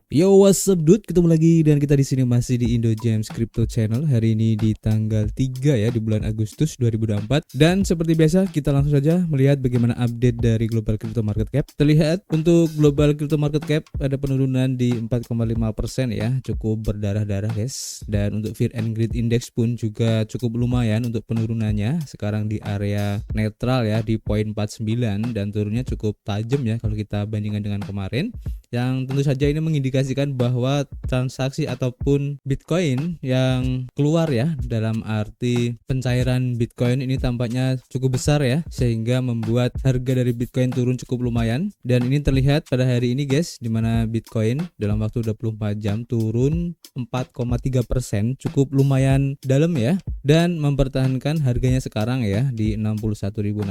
Yo, what's up dude? Ketemu lagi dan kita di sini masih di Indo James Crypto Channel. Hari ini di tanggal 3 ya, di bulan Agustus 2024. Dan seperti biasa kita langsung saja melihat bagaimana update dari Global Crypto Market Cap. Terlihat untuk Global Crypto Market Cap ada penurunan di 4,5% ya, cukup berdarah-darah guys. Dan untuk Fear and Greed Index pun juga cukup lumayan untuk penurunannya. Sekarang di area netral ya, di 0,49 dan turunnya cukup tajam ya kalau kita bandingkan dengan kemarin. Yang tentu saja ini mengindikasikan bahwa transaksi ataupun Bitcoin yang keluar ya, dalam arti pencairan Bitcoin ini tampaknya cukup besar ya, sehingga membuat harga dari Bitcoin turun cukup lumayan. Dan ini terlihat pada hari ini guys, dimana Bitcoin dalam waktu 24 jam turun 4,3%, cukup lumayan dalam ya, dan mempertahankan harganya sekarang ya di 61.600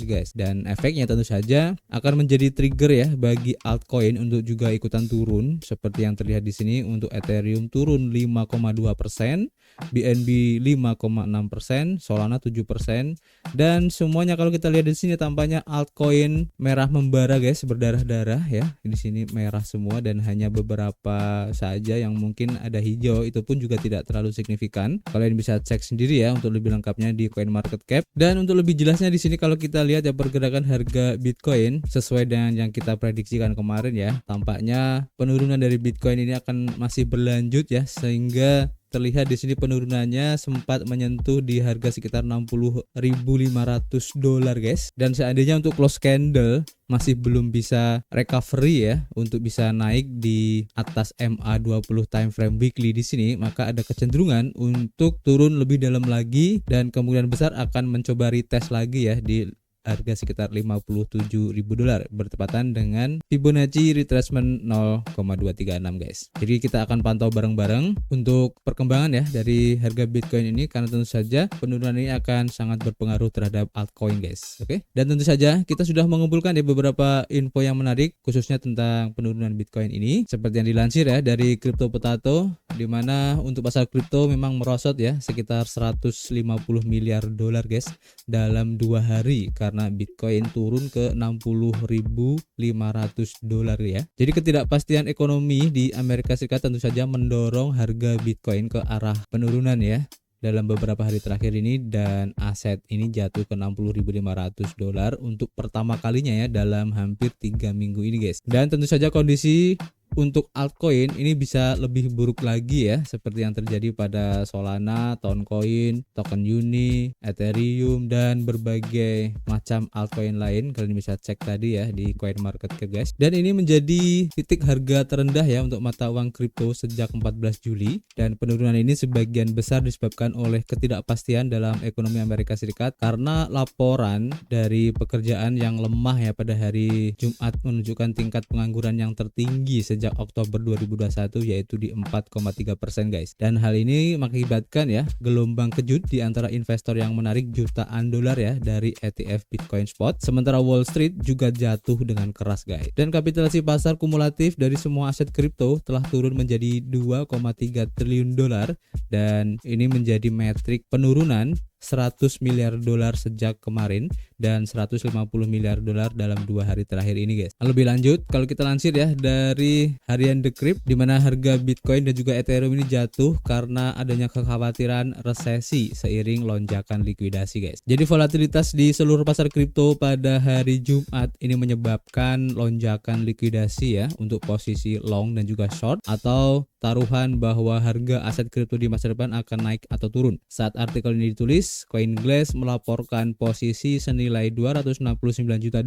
guys. Dan efeknya tentu saja akan menjadi trigger ya bagi altcoin untuk juga ikutan turun, seperti yang terlihat di sini. Untuk Ethereum turun 5,2%, BNB 5,6%, Solana 7%, dan semuanya kalau kita lihat di sini tampaknya altcoin merah membara guys, berdarah-darah ya. Di sini merah semua dan hanya beberapa saja yang mungkin ada hijau, itu pun juga tidak terlalu signifikan. Kalian bisa cek sendiri ya untuk lebih lengkapnya di CoinMarketCap. Dan untuk lebih jelasnya di sini kalau kita lihat ya pergerakan harga Bitcoin sesuai dengan yang kita prediksikan kemarin ya, tampaknya penurunan dari Bitcoin ini akan masih berlanjut ya, sehingga terlihat di sini penurunannya sempat menyentuh di harga sekitar $60.500 guys. Dan seandainya untuk close candle masih belum bisa recovery ya untuk bisa naik di atas MA20 time frame weekly di sini, maka ada kecenderungan untuk turun lebih dalam lagi dan kemungkinan besar akan mencoba retest lagi ya di harga sekitar $57.000 bertepatan dengan Fibonacci retracement 0,236 guys. Jadi kita akan pantau bareng-bareng untuk perkembangan ya dari harga Bitcoin ini, karena tentu saja penurunan ini akan sangat berpengaruh terhadap altcoin guys. Oke. Dan tentu saja kita sudah mengumpulkan ya beberapa info yang menarik khususnya tentang penurunan Bitcoin ini, seperti yang dilansir ya dari Crypto Potato, di mana untuk pasar kripto memang merosot ya sekitar $150 miliar guys dalam 2 hari karena Bitcoin turun ke $60.500 ya. Jadi ketidakpastian ekonomi di Amerika Serikat tentu saja mendorong harga Bitcoin ke arah penurunan ya dalam beberapa hari terakhir ini, dan aset ini jatuh ke $60.500 untuk pertama kalinya ya dalam hampir 3 minggu ini guys. Dan tentu saja kondisi untuk altcoin ini bisa lebih buruk lagi ya, seperti yang terjadi pada Solana, Toncoin, Token Uni, Ethereum, dan berbagai macam altcoin lain. Kalian bisa cek tadi ya di CoinMarketCap guys. Dan ini menjadi titik harga terendah ya untuk mata uang kripto sejak 14 Juli. Dan penurunan ini sebagian besar disebabkan oleh ketidakpastian dalam ekonomi Amerika Serikat karena laporan dari pekerjaan yang lemah ya pada hari Jumat menunjukkan tingkat pengangguran yang tertinggi sejak Oktober 2021 yaitu di 4,3% guys. Dan hal ini mengakibatkan ya gelombang kejut di antara investor yang menarik jutaan dolar ya dari ETF Bitcoin Spot. Sementara Wall Street juga jatuh dengan keras guys. Dan kapitalisasi pasar kumulatif dari semua aset kripto telah turun menjadi $2,3 triliun, dan ini menjadi metrik penurunan $100 miliar sejak kemarin dan $150 miliar dalam 2 hari terakhir ini guys. Lebih lanjut kalau kita lansir ya dari harian Decrypt, di mana harga Bitcoin dan juga Ethereum ini jatuh karena adanya kekhawatiran resesi seiring lonjakan likuidasi guys. Jadi volatilitas di seluruh pasar kripto pada hari Jumat ini menyebabkan lonjakan likuidasi ya untuk posisi long dan juga short, atau taruhan bahwa harga aset kripto di masa depan akan naik atau turun. Saat artikel ini ditulis, CoinGlass melaporkan posisi senilai $269 juta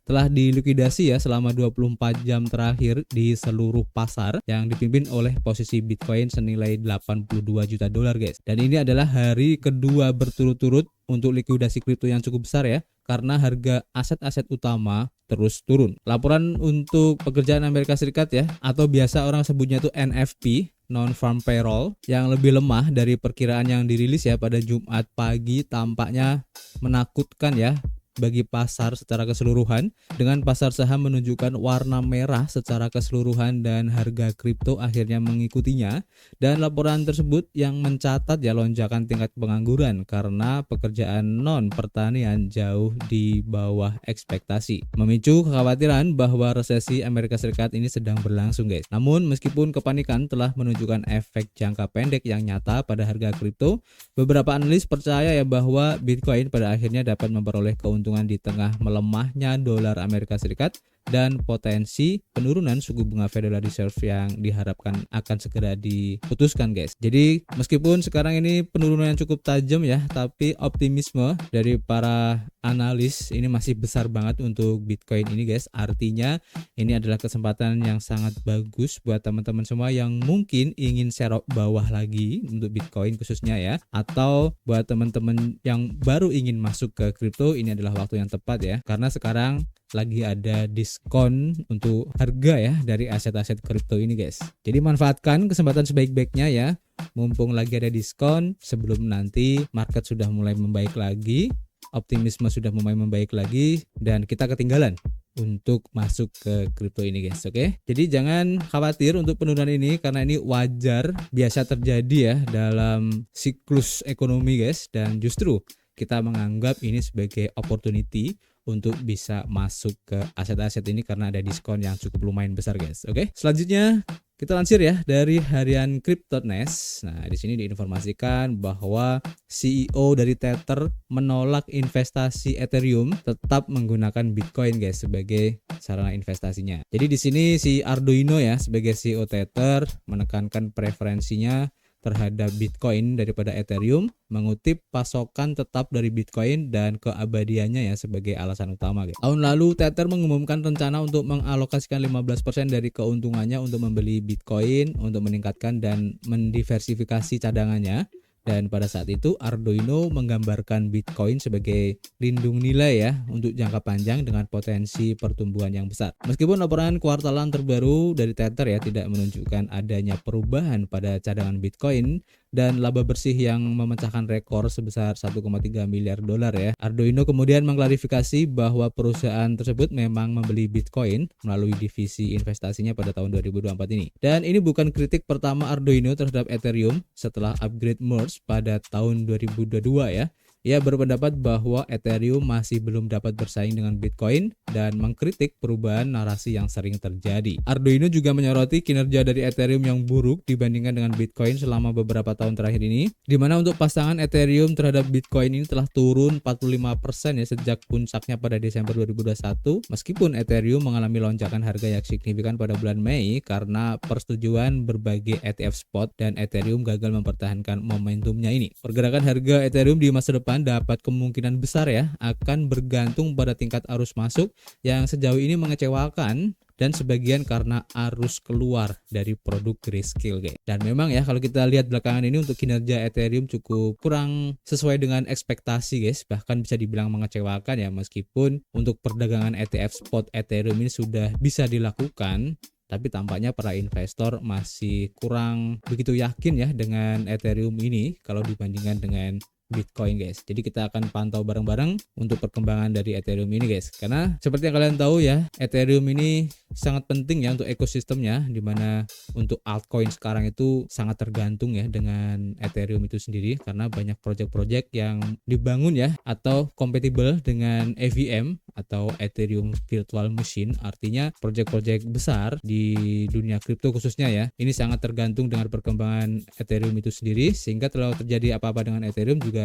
telah dilikuidasi ya selama 24 jam terakhir di seluruh pasar, yang dipimpin oleh posisi Bitcoin senilai $82 juta guys. Dan ini adalah hari kedua berturut-turut untuk likuidasi kripto yang cukup besar ya, karena harga aset-aset utama terus turun. Laporan untuk pekerjaan Amerika Serikat ya, atau biasa orang sebutnya itu NFP, non-farm payroll, yang lebih lemah dari perkiraan yang dirilis ya pada Jumat pagi tampaknya menakutkan ya bagi pasar secara keseluruhan, dengan pasar saham menunjukkan warna merah secara keseluruhan dan harga kripto akhirnya mengikutinya. Dan laporan tersebut yang mencatat ya lonjakan tingkat pengangguran karena pekerjaan non pertanian jauh di bawah ekspektasi, memicu kekhawatiran bahwa resesi Amerika Serikat ini sedang berlangsung guys. Namun meskipun kepanikan telah menunjukkan efek jangka pendek yang nyata pada harga kripto, beberapa analis percaya ya bahwa Bitcoin pada akhirnya dapat memperoleh keuntungan di tengah melemahnya dolar Amerika Serikat dan potensi penurunan suku bunga Federal Reserve yang diharapkan akan segera diputuskan guys. Jadi meskipun sekarang ini penurunan yang cukup tajam ya, tapi optimisme dari para analis ini masih besar banget untuk Bitcoin ini guys. Artinya ini adalah kesempatan yang sangat bagus buat teman-teman semua yang mungkin ingin serok bawah lagi untuk Bitcoin khususnya ya, atau buat teman-teman yang baru ingin masuk ke kripto, ini adalah waktu yang tepat ya, karena sekarang lagi ada diskon untuk harga ya dari aset-aset kripto ini guys. Jadi manfaatkan kesempatan sebaik-baiknya ya, mumpung lagi ada diskon sebelum nanti market sudah mulai membaik lagi, optimisme sudah mulai membaik lagi, dan kita ketinggalan untuk masuk ke kripto ini guys. Oke, jadi jangan khawatir untuk penurunan ini karena ini wajar, biasa terjadi ya dalam siklus ekonomi guys, dan justru kita menganggap ini sebagai opportunity untuk bisa masuk ke aset-aset ini karena ada diskon yang cukup lumayan besar guys. Oke, selanjutnya kita lansir ya dari harian Cryptotnest. Nah, di sini diinformasikan bahwa CEO dari Tether menolak investasi Ethereum, tetap menggunakan Bitcoin guys sebagai sarana investasinya. Jadi di sini si Arduino ya sebagai CEO Tether menekankan preferensinya terhadap Bitcoin daripada Ethereum, mengutip pasokan tetap dari Bitcoin dan keabadiannya ya sebagai alasan utama guys. Tahun lalu Tether mengumumkan rencana untuk mengalokasikan 15% dari keuntungannya untuk membeli Bitcoin untuk meningkatkan dan mendiversifikasi cadangannya. Dan pada saat itu Arduino menggambarkan Bitcoin sebagai lindung nilai ya untuk jangka panjang dengan potensi pertumbuhan yang besar. Meskipun laporan kuartalan terbaru dari Tether ya tidak menunjukkan adanya perubahan pada cadangan Bitcoin dan laba bersih yang memecahkan rekor sebesar 1,3 miliar dolar ya, Arduino kemudian mengklarifikasi bahwa perusahaan tersebut memang membeli Bitcoin melalui divisi investasinya pada tahun 2024 ini. Dan ini bukan kritik pertama Arduino terhadap Ethereum setelah upgrade merge pada tahun 2022 ya. Ia berpendapat bahwa Ethereum masih belum dapat bersaing dengan Bitcoin dan mengkritik perubahan narasi yang sering terjadi. Arduino juga menyoroti kinerja dari Ethereum yang buruk dibandingkan dengan Bitcoin selama beberapa tahun terakhir ini, di mana untuk pasangan Ethereum terhadap Bitcoin ini telah turun 45% ya sejak puncaknya pada Desember 2021, meskipun Ethereum mengalami lonjakan harga yang signifikan pada bulan Mei karena persetujuan berbagai ETF spot dan Ethereum gagal mempertahankan momentumnya ini. Pergerakan harga Ethereum di masa depan dapat kemungkinan besar ya akan bergantung pada tingkat arus masuk yang sejauh ini mengecewakan dan sebagian karena arus keluar dari produk Grayscale guys. Dan memang ya kalau kita lihat belakangan ini untuk kinerja Ethereum cukup kurang sesuai dengan ekspektasi guys, bahkan bisa dibilang mengecewakan ya, meskipun untuk perdagangan ETF spot Ethereum ini sudah bisa dilakukan, tapi tampaknya para investor masih kurang begitu yakin ya dengan Ethereum ini kalau dibandingkan dengan Bitcoin guys. Jadi kita akan pantau bareng-bareng untuk perkembangan dari Ethereum ini guys. Karena seperti yang kalian tahu ya, Ethereum ini sangat penting ya untuk ekosistemnya, dimana untuk altcoin sekarang itu sangat tergantung ya dengan Ethereum itu sendiri karena banyak project-project yang dibangun ya atau compatible dengan EVM atau Ethereum Virtual Machine. Artinya project-project besar di dunia kripto khususnya ya, ini sangat tergantung dengan perkembangan Ethereum itu sendiri, sehingga kalau terjadi apa-apa dengan Ethereum juga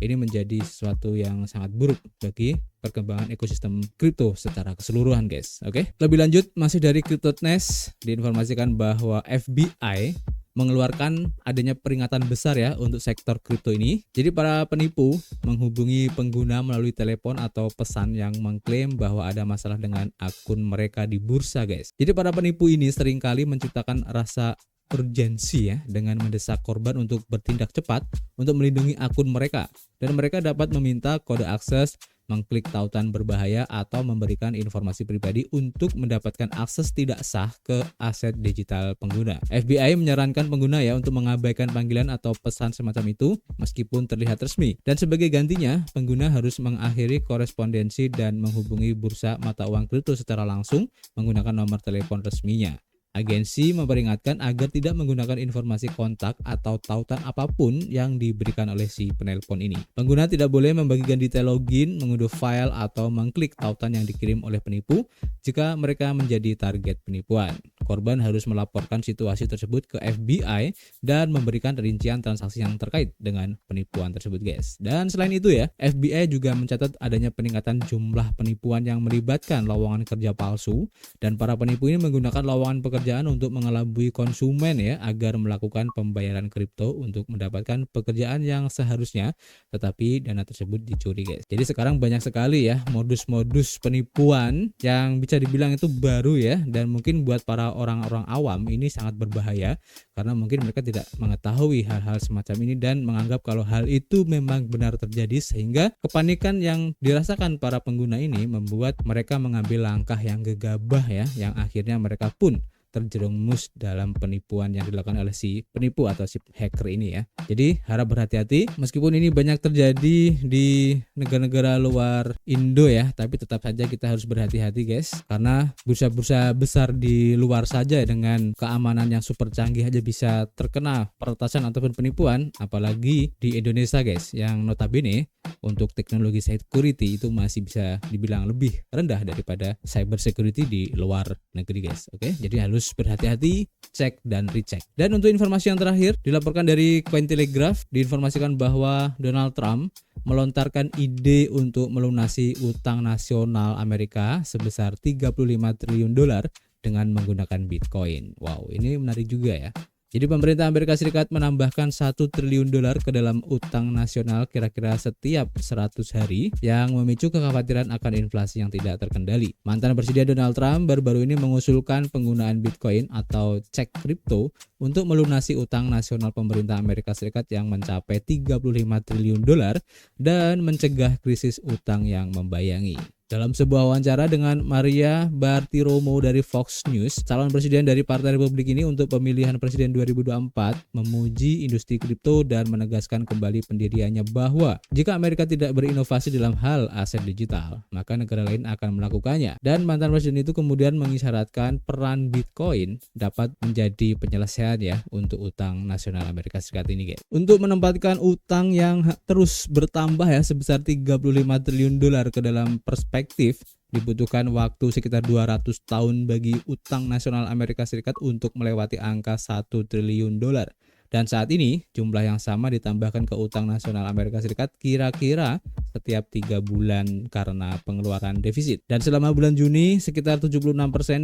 ini menjadi sesuatu yang sangat buruk bagi perkembangan ekosistem kripto secara keseluruhan guys. Oke, lebih lanjut masih dari Cryptotnest diinformasikan bahwa FBI mengeluarkan adanya peringatan besar ya untuk sektor kripto ini. Jadi para penipu menghubungi pengguna melalui telepon atau pesan yang mengklaim bahwa ada masalah dengan akun mereka di bursa guys. Jadi para penipu ini seringkali menciptakan rasa urgensi ya dengan mendesak korban untuk bertindak cepat untuk melindungi akun mereka, dan mereka dapat meminta kode akses mengklik tautan berbahaya atau memberikan informasi pribadi untuk mendapatkan akses tidak sah ke aset digital pengguna. FBI menyarankan pengguna ya untuk mengabaikan panggilan atau pesan semacam itu meskipun terlihat resmi. Dan sebagai gantinya, pengguna harus mengakhiri korespondensi dan menghubungi bursa mata uang kripto secara langsung menggunakan nomor telepon resminya. Agensi memperingatkan agar tidak menggunakan informasi kontak atau tautan apapun yang diberikan oleh si penelpon ini. Pengguna tidak boleh membagikan detail login, mengunduh file, atau mengklik tautan yang dikirim oleh penipu jika mereka menjadi target penipuan. Korban harus melaporkan situasi tersebut ke FBI dan memberikan rincian transaksi yang terkait dengan penipuan tersebut, guys. Dan selain itu ya, FBI juga mencatat adanya peningkatan jumlah penipuan yang melibatkan lowongan kerja palsu, dan para penipu ini menggunakan lowongan pekerjaan untuk mengelabui konsumen ya agar melakukan pembayaran kripto untuk mendapatkan pekerjaan yang seharusnya, tetapi dana tersebut dicuri, guys. Jadi sekarang banyak sekali ya modus-modus penipuan yang bisa dibilang itu baru ya, dan mungkin buat para orang-orang awam ini sangat berbahaya karena mungkin mereka tidak mengetahui hal-hal semacam ini dan menganggap kalau hal itu memang benar terjadi, sehingga kepanikan yang dirasakan para pengguna ini membuat mereka mengambil langkah yang gegabah ya, yang akhirnya mereka pun terjerumus dalam penipuan yang dilakukan oleh si penipu atau si hacker ini ya. Jadi harap berhati-hati, meskipun ini banyak terjadi di negara-negara luar Indo ya, tapi tetap saja kita harus berhati-hati, guys, karena bursa-bursa besar di luar saja dengan keamanan yang super canggih aja bisa terkena peretasan ataupun penipuan, apalagi di Indonesia, guys, yang notabene untuk teknologi security itu masih bisa dibilang lebih rendah daripada cyber security di luar negeri, guys. Oke, jadi harus berhati-hati, cek dan recheck. Dan untuk informasi yang terakhir, dilaporkan dari Cointelegraph, diinformasikan bahwa Donald Trump melontarkan ide untuk melunasi utang nasional Amerika sebesar 35 triliun dolar dengan menggunakan Bitcoin. Wow, ini menarik juga ya. Jadi pemerintah Amerika Serikat menambahkan 1 triliun dolar ke dalam utang nasional kira-kira setiap 100 hari yang memicu kekhawatiran akan inflasi yang tidak terkendali. Mantan Presiden Donald Trump baru-baru ini mengusulkan penggunaan Bitcoin atau cek kripto untuk melunasi utang nasional pemerintah Amerika Serikat yang mencapai 35 triliun dolar dan mencegah krisis utang yang membayangi. Dalam sebuah wawancara dengan Maria Bartiromo dari Fox News, calon presiden dari Partai Republik ini untuk pemilihan presiden 2024 memuji industri kripto dan menegaskan kembali pendiriannya bahwa jika Amerika tidak berinovasi dalam hal aset digital, maka negara lain akan melakukannya. Dan mantan presiden itu kemudian mengisyaratkan peran Bitcoin dapat menjadi penyelesaian ya untuk utang nasional Amerika Serikat ini, guys. Untuk menempatkan utang yang terus bertambah ya sebesar 35 triliun dolar ke dalam perspektif, dibutuhkan waktu sekitar 200 tahun bagi utang nasional Amerika Serikat untuk melewati angka 1 triliun dolar. Dan saat ini jumlah yang sama ditambahkan ke utang nasional Amerika Serikat kira-kira setiap 3 bulan karena pengeluaran defisit. Dan selama bulan Juni sekitar 76%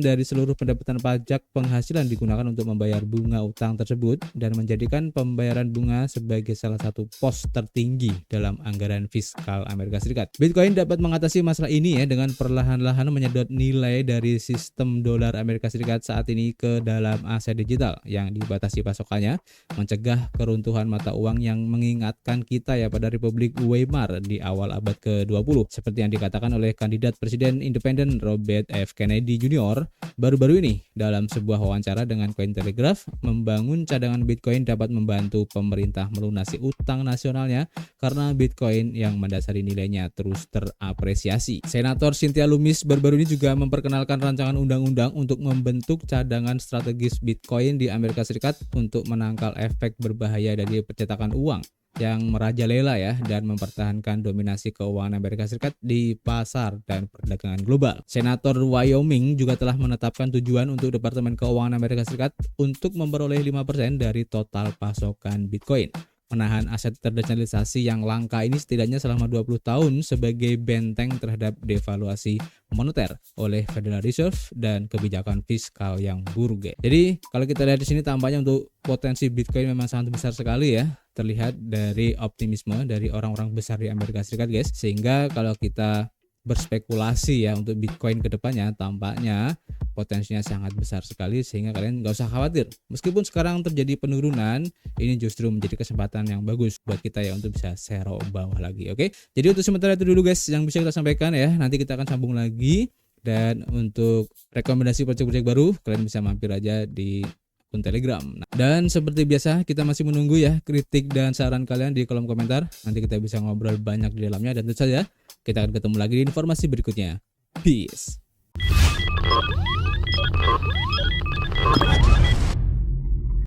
dari seluruh pendapatan pajak penghasilan digunakan untuk membayar bunga utang tersebut dan menjadikan pembayaran bunga sebagai salah satu pos tertinggi dalam anggaran fiskal Amerika Serikat. Bitcoin dapat mengatasi masalah ini ya dengan perlahan-lahan menyedot nilai dari sistem dolar Amerika Serikat saat ini ke dalam aset digital yang dibatasi pasokannya, mencegah keruntuhan mata uang yang mengingatkan kita ya pada Republik Weimar di awal abad ke-20 seperti yang dikatakan oleh kandidat presiden independen Robert F. Kennedy Jr. baru-baru ini dalam sebuah wawancara dengan Cointelegraph. Membangun cadangan Bitcoin dapat membantu pemerintah melunasi utang nasionalnya karena Bitcoin yang mendasari nilainya terus terapresiasi. Senator Cynthia Lummis baru-baru ini juga memperkenalkan rancangan undang-undang untuk membentuk cadangan strategis Bitcoin di Amerika Serikat untuk menangkal efek berbahaya dari percetakan uang yang merajalela ya dan mempertahankan dominasi keuangan Amerika Serikat di pasar dan perdagangan global. Senator Wyoming juga telah menetapkan tujuan untuk Departemen Keuangan Amerika Serikat untuk memperoleh 5% dari total pasokan Bitcoin. Menahan aset terdesentralisasi yang langka ini setidaknya selama 20 tahun sebagai benteng terhadap devaluasi moneter oleh Federal Reserve dan kebijakan fiskal yang buruk. Jadi kalau kita lihat di sini tampaknya untuk potensi Bitcoin memang sangat besar sekali ya, terlihat dari optimisme dari orang-orang besar di Amerika Serikat, guys. Sehingga kalau kita berspekulasi ya untuk Bitcoin ke depannya, tampaknya potensinya sangat besar sekali, sehingga kalian nggak usah khawatir. Meskipun sekarang terjadi penurunan, ini justru menjadi kesempatan yang bagus buat kita ya untuk bisa sero bawah lagi. Oke, jadi untuk sementara itu dulu guys yang bisa kita sampaikan ya. Nanti kita akan sambung lagi, dan untuk rekomendasi project-project baru kalian bisa mampir aja di akun Telegram. Dan seperti biasa kita masih menunggu ya kritik dan saran kalian di kolom komentar. Nanti kita bisa ngobrol banyak di dalamnya, dan tentu saja kita akan ketemu lagi di informasi berikutnya. Peace.